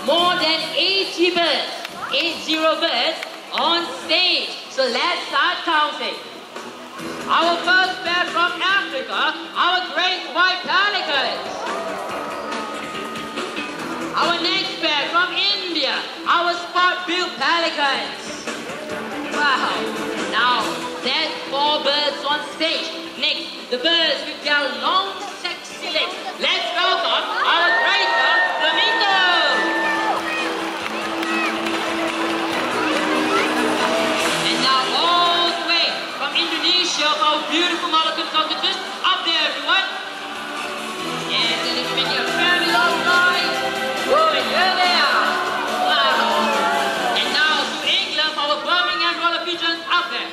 more than 80 birds, 80 birds on stage. So let's start counting. Our first pair from Africa, our great white pelicans. Our next pair from India, our spot-billed pelicans. Wow! Now, there's 4 birds on stage. Next, the birds with their long, sexy legs. Let's welcome our great flamingo. And now, all the way from Indonesia, our beautiful Moluccan cockatoos. Up there, everyone. Yes, and it's making a very loud noise. Oh, and here they are. Wow. And now to England, our Birmingham roller pigeons up there.